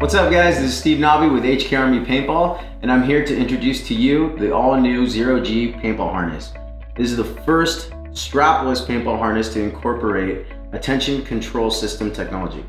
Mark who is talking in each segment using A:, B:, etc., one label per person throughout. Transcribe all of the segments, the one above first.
A: What's up guys, this is Steve Nobby with Hkarmy Paintball, and I'm here to introduce to you the all-new Zero-G Paintball Harness. This is the first strapless paintball harness to incorporate attention control system technology.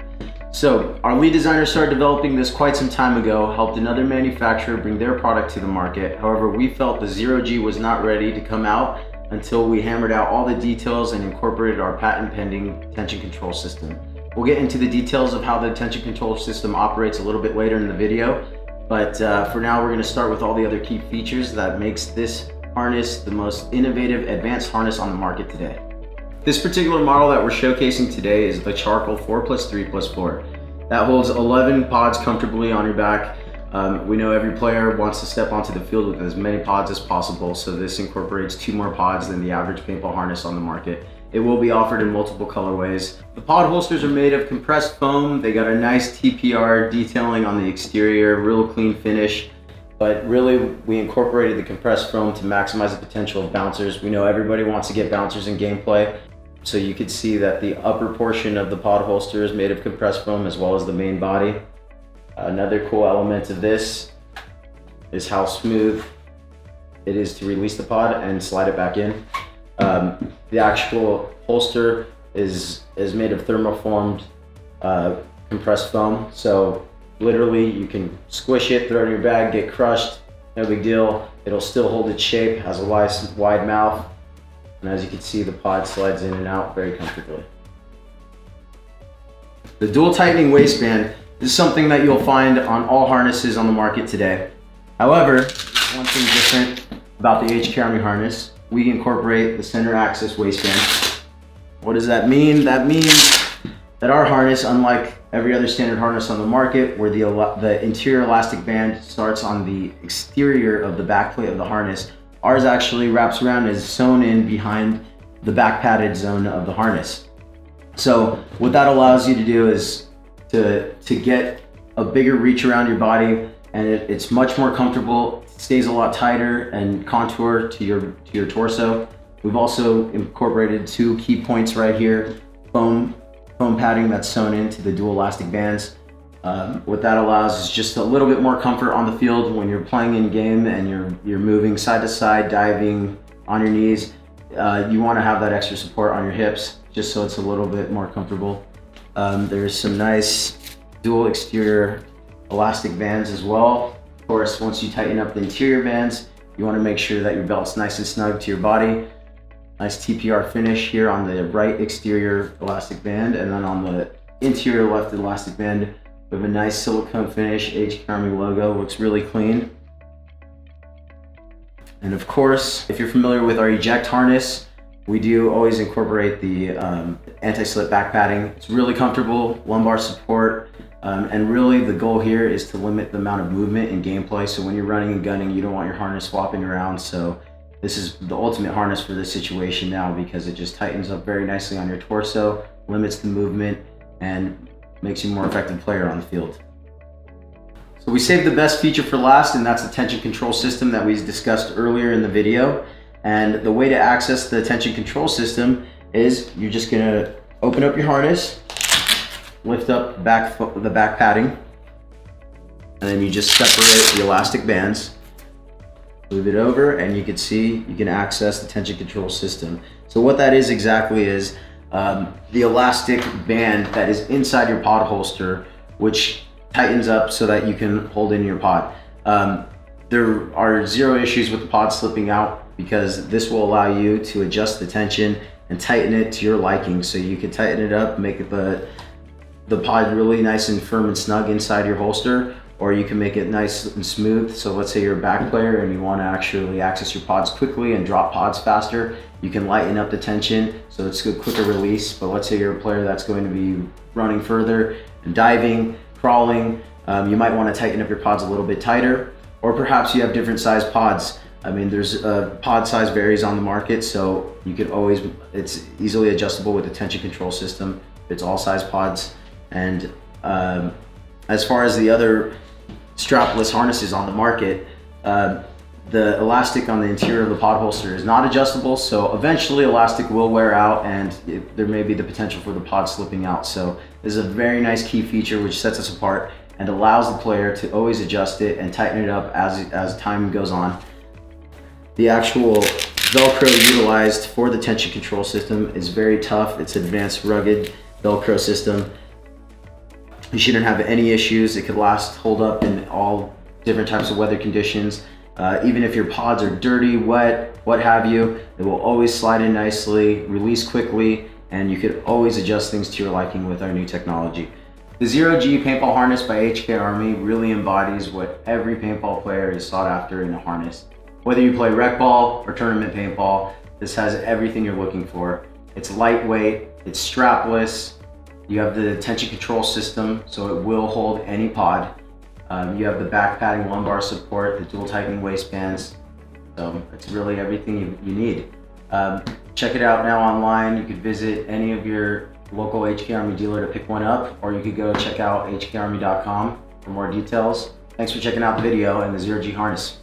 A: So our lead designer started developing this quite some time ago, helped another manufacturer bring their product to the market. However, we felt the Zero-G was not ready to come out until we hammered out all the details and incorporated our patent pending attention control system. We'll get into the details of how the attention control system operates a little bit later in the video, but for now we're going to start with all the other key features that makes this harness the most innovative advanced harness on the market today. This particular model that we're showcasing today is the Charcoal 4+3+4. That holds 11 pods comfortably on your back. We know every player wants to step onto the field with as many pods as possible, so this incorporates 2 more pods than the average paintball harness on the market. It will be offered in multiple colorways. The pod holsters are made of compressed foam. They got a nice TPR detailing on the exterior, real clean finish. But really, we incorporated the compressed foam to maximize the potential of bouncers. We know everybody wants to get bouncers in gameplay. So you can see that the upper portion of the pod holster is made of compressed foam as well as the main body. Another cool element of this is how smooth it is to release the pod and slide it back in. The actual holster is made of thermoformed compressed foam, so literally you can squish it, throw it in your bag, get crushed, no big deal. It'll still hold its shape, has a wide mouth, and as you can see, the pod slides in and out very comfortably. The dual tightening waistband is something that you'll find on all harnesses on the market today. However, one thing different about the Hkarmy harness, we incorporate the center axis waistband. What does that mean? That means that our harness, unlike every other standard harness on the market, where the interior elastic band starts on the exterior of the back plate of the harness, ours actually wraps around and is sewn in behind the back padded zone of the harness. So what that allows you to do is to get a bigger reach around your body, and it's much more comfortable, stays a lot tighter and contour to your torso. We've also incorporated 2 key points right here, foam padding that's sewn into the dual elastic bands. What that allows is just a little bit more comfort on the field when you're playing in game and you're moving side to side, diving on your knees. You want to have that extra support on your hips just so it's a little bit more comfortable. There's some nice dual exterior elastic bands as well. Of course, once you tighten up the interior bands, you want to make sure that your belt's nice and snug to your body. Nice TPR finish here on the right exterior elastic band, and then on the interior left elastic band, we have a nice silicone finish, Hkarmy logo, looks really clean. And of course, if you're familiar with our eject harness, we do always incorporate the anti-slip back padding. It's really comfortable, lumbar support, and really the goal here is to limit the amount of movement in gameplay. So when you're running and gunning, you don't want your harness flopping around. So this is the ultimate harness for this situation now, because it just tightens up very nicely on your torso, limits the movement, and makes you a more effective player on the field. So we saved the best feature for last, and that's the attention control system that we discussed earlier in the video. And the way to access the attention control system is you're just gonna open up your harness, lift up the back padding, and then you just separate the elastic bands, move it over, and you can see you can access the attention control system. So what that is exactly is the elastic band that is inside your pod holster, which tightens up so that you can hold in your pod. There are 0 issues with the pod slipping out, because this will allow you to adjust the tension and tighten it to your liking. So you can tighten it up, make it the pod really nice and firm and snug inside your holster, or you can make it nice and smooth. So let's say you're a back player and you want to actually access your pods quickly and drop pods faster, you can lighten up the tension so it's a quicker release. But let's say you're a player that's going to be running further and diving, crawling, you might want to tighten up your pods a little bit tighter, or perhaps you have different size pods. I mean, there's pod size varies on the market, so you could always, it's easily adjustable with the tension control system. It's all size pods. And as far as the other strapless harnesses on the market, the elastic on the interior of the pod holster is not adjustable, so eventually elastic will wear out and there may be the potential for the pod slipping out. So this is a very nice key feature which sets us apart, and allows the player to always adjust it and tighten it up as time goes on. The actual Velcro utilized for the tension control system is very tough. It's an advanced rugged Velcro system. You shouldn't have any issues. It could hold up in all different types of weather conditions. Even if your pods are dirty, wet, what have you, it will always slide in nicely, release quickly, and you could always adjust things to your liking with our new technology. The Zero-G paintball harness by Hkarmy really embodies what every paintball player is sought after in a harness. Whether you play rec ball or tournament paintball, this has everything you're looking for. It's lightweight, it's strapless, you have the tension control system, so it will hold any pod. You have the back padding lumbar support, the dual tightening waistbands. So it's really everything you need. Check it out now online. You could visit any of your local Hkarmy dealer to pick one up, or you could go check out hkarmy.com for more details. Thanks for checking out the video and the Zero-G harness.